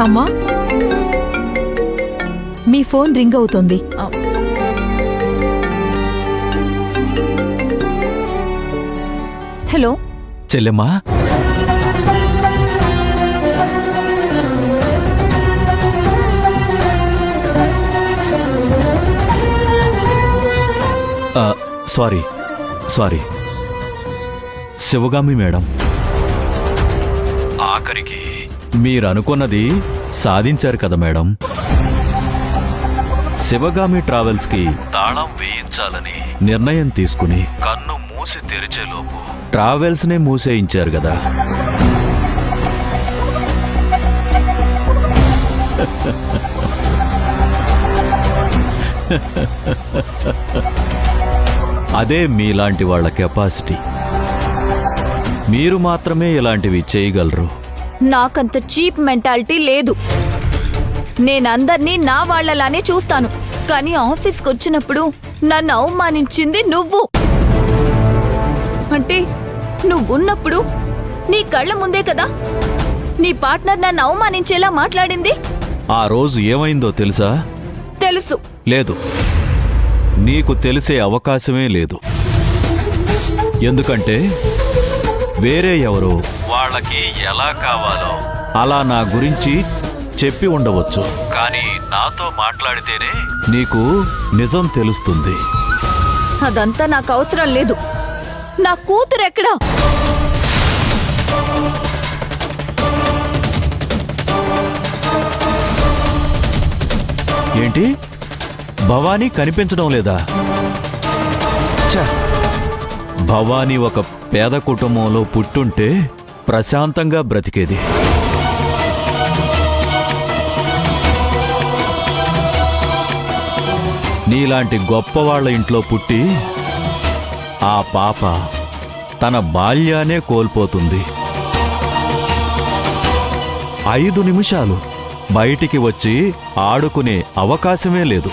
అమ్మా, మీ phone ring అవుతోంది. Hello చెల్లెమ్మా, సారీ శివగామి మేడం, ఆఖరికి మీరనుకున్నది సాధించారు కదా మేడం. శివగామి ట్రావెల్స్కి తాళం వేయించాలని నిర్ణయం తీసుకుని కన్ను మూసి తెరిచేలోపు ట్రావెల్స్నే మూసేయించారు కదా. అదే మీలాంటి వాళ్ళ కెపాసిటీ. మీరు మాత్రమే ఇలాంటివి చేయగలరు. నాకంత చీప్ మెంటాలిటీ లేదు. నేనందర్నీ నా వాళ్లలానే చూస్తాను. కానీ ఆఫీస్కి వచ్చినప్పుడు నన్ను అవమానించింది నువ్వు. అంటే నువ్వున్నప్పుడు నీ కళ్ళ ముందే కదా నీ పార్ట్నర్ నన్ను అవమానించేలా మాట్లాడింది. ఆ రోజు ఏమైందో తెలుసా? తెలుసు. లేదు, నీకు తెలిసే అవకాశమే లేదు. ఎందుకంటే వేరే ఎవరో వాళ్ళకి ఎలా కావాలో అలా నా గురించి చెప్పి ఉండవచ్చు. కానీ నాతో మాట్లాడితేనే నీకు నిజం తెలుస్తుంది. అదంతా నాకు అవసరం లేదు. నా కూతురు ఎక్కడా? ఏంటి, భవానీ కనిపించడం లేదా? ఛ! భవానీ ఒక పేద కుటుంబంలో పుట్టుంటే ప్రశాంతంగా బ్రతికేది. నీలాంటి గొప్పవాళ్ల ఇంట్లో పుట్టి ఆ పాప తన బాల్యానే కోల్పోతుంది. 5 నిమిషాలు బయటికి వచ్చి ఆడుకునే అవకాశమే లేదు.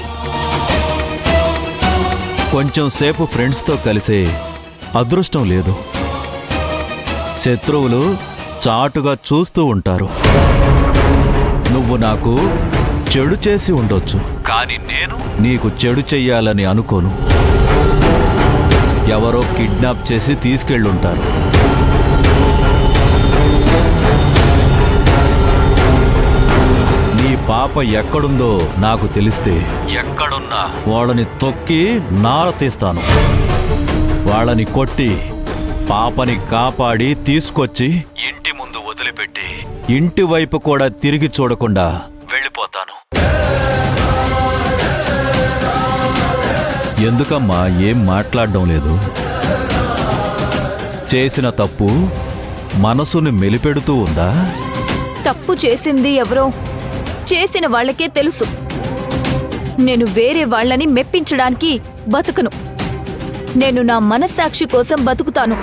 కొంచెం సేపు ఫ్రెండ్స్తో కలిసే అదృష్టం లేదు. శత్రువులు చాటుగా చూస్తూ ఉంటారు. నువ్వు నాకు చెడు చేసి ఉండొచ్చు, కానీ నేను నీకు చెడు చెయ్యాలని అనుకోను. ఎవరో కిడ్నాప్ చేసి తీసుకెళ్ళుంటారు. నీ పాప ఎక్కడుందో నాకు తెలిస్తే ఎక్కడున్నా వాళ్ళని తొక్కి నార తీస్తాను. వాళ్ళని కొట్టి పాపని కాపాడి తీసుకొచ్చి ఇంటి ముందు వదిలిపెట్టి ఇంటి వైపు కూడా తిరిగి చూడకుండా వెళ్ళిపోతాను. ఎందుకమ్మా ఏం మాట్లాడడం లేదు? చేసిన తప్పు మనసుని మెలిపెడుతూ ఉందా? తప్పు చేసింది ఎవరో చేసిన వాళ్ళకే తెలుసు. నేను వేరే వాళ్ళని మెప్పించడానికి బతుకును. నేను నా మనస్సాక్షి కోసం బతుకుతాను.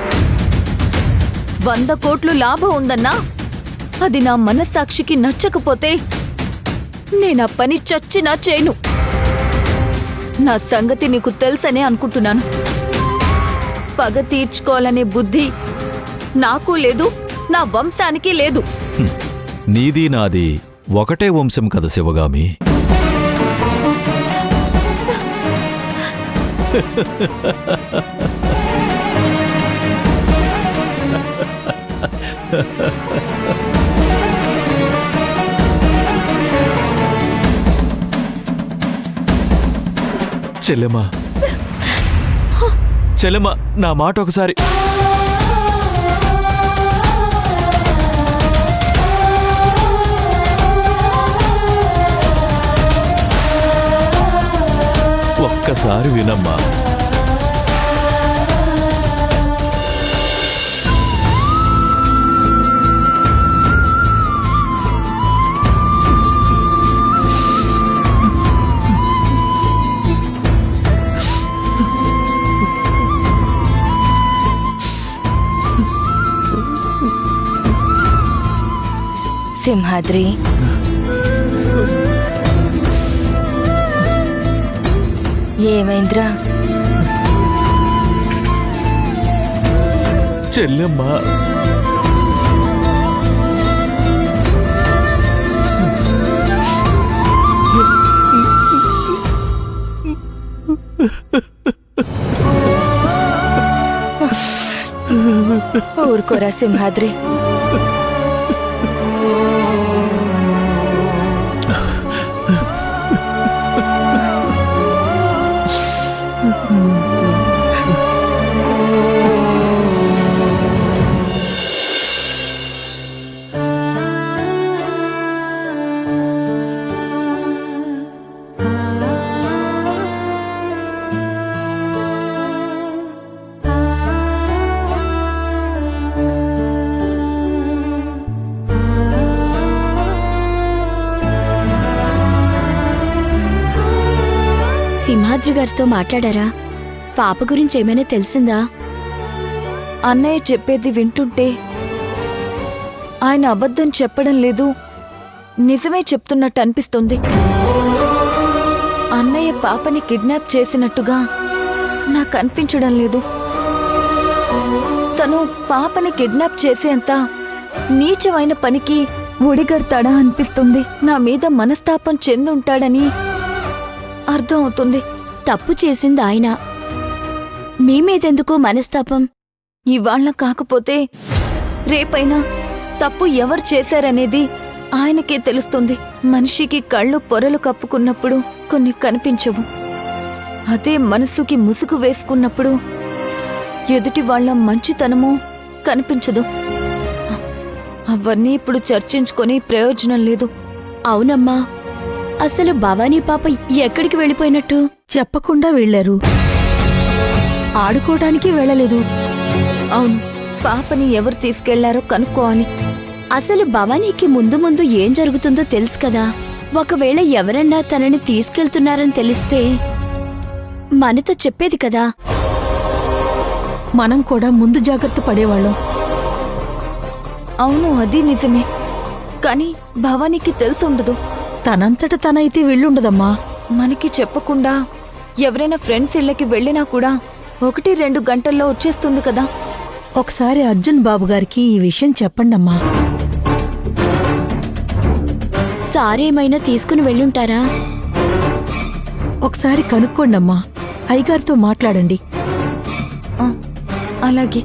100 కోట్లు లాభం ఉందన్నా అది నా మనస్సాక్షికి నచ్చకపోతే నేనా పని చచ్చినా చేయను. నా సంగతి నీకు తెలుసనే అనుకుంటున్నాను. పగ తీర్చుకోవాలనే బుద్ధి నాకు లేదు, నా వంశానికి లేదు. నీది నాది ఒకటే వంశం కదా శివగామి. చెల్లెమ్మా, చెల్లెమ్మా, నా మాట ఒకసారి. ఒక్కసారి వినమ్మా. సింహాద్రి, ఏమైందిరా? చెల్లెమ్మా, ఊరుకోరా సింహాద్రి. సింహాద్రి గారితో మాట్లాడారా? పాప గురించి ఏమైనా తెలిసిందా? అన్నయ్య చెప్పేది వింటుంటే ఆయన అబద్ధం చెప్పడం లేదు, నిజమే చెప్తున్నట్టు అనిపిస్తుంది. అన్నయ్య పాపని కిడ్నాప్ చేసినట్టుగా నాకు అనిపించడం లేదు. తను పాపని కిడ్నాప్ చేసేంత నీచమైన పనికి ఒడిగడతాడా అనిపిస్తుంది. నా మీద మనస్తాపం చెందుంటాడని అర్థం అవుతుంది. తప్పు చేసింది ఆయన, మీ మీదెందుకు మనస్తాపం? ఇవాళ కాకపోతే రేపైనా తప్పు ఎవరు చేశారనేది ఆయనకే తెలుస్తుంది. మనిషికి కళ్ళు పొరలు కప్పుకున్నప్పుడు కొన్ని కనిపించవు. అదే మనసుకి ముసుగు వేసుకున్నప్పుడు ఎదుటి వాళ్ళ మంచితనము కనిపించదు. అవన్నీ ఇప్పుడు చర్చించుకొని ప్రయోజనం లేదు. అవునమ్మా, అసలు భవానీ పాప ఎక్కడికి వెళ్ళిపోయినట్టు? చెప్పకుండా వెళ్లారు. ఆడుకోవడానికి వెళ్ళలేదు. అవును, పాపని ఎవరు తీసుకెళ్లారో కనుక్కోవాలి. అసలు భవానీకి ముందు ముందు ఏం జరుగుతుందో తెలుసు కదా. ఒకవేళ ఎవరన్నా తనని తీసుకెళ్తున్నారని తెలిస్తే మనతో చెప్పేది కదా. మనం కూడా ముందు జాగ్రత్త పడేవాళ్ళం. అవును, అది నిజమే. కానీ భవానీకి తెలుసుండదు. తనంతట తనైతే వెళ్ళుండదమ్మా. మనకి చెప్పకుండా ఎవరైనా ఫ్రెండ్స్ ఇళ్ళకి వెళ్ళినా కూడా 1-2 గంటల్లో వచ్చేస్తుంది కదా. ఒకసారి అర్జున్ బాబు గారికి ఈ విషయం చెప్పండమ్మా. సారేమైనా తీసుకుని వెళ్ళుంటారా? ఒకసారి కనుక్కోండమ్మా. అయ్యగారితో మాట్లాడండి. అలాగే.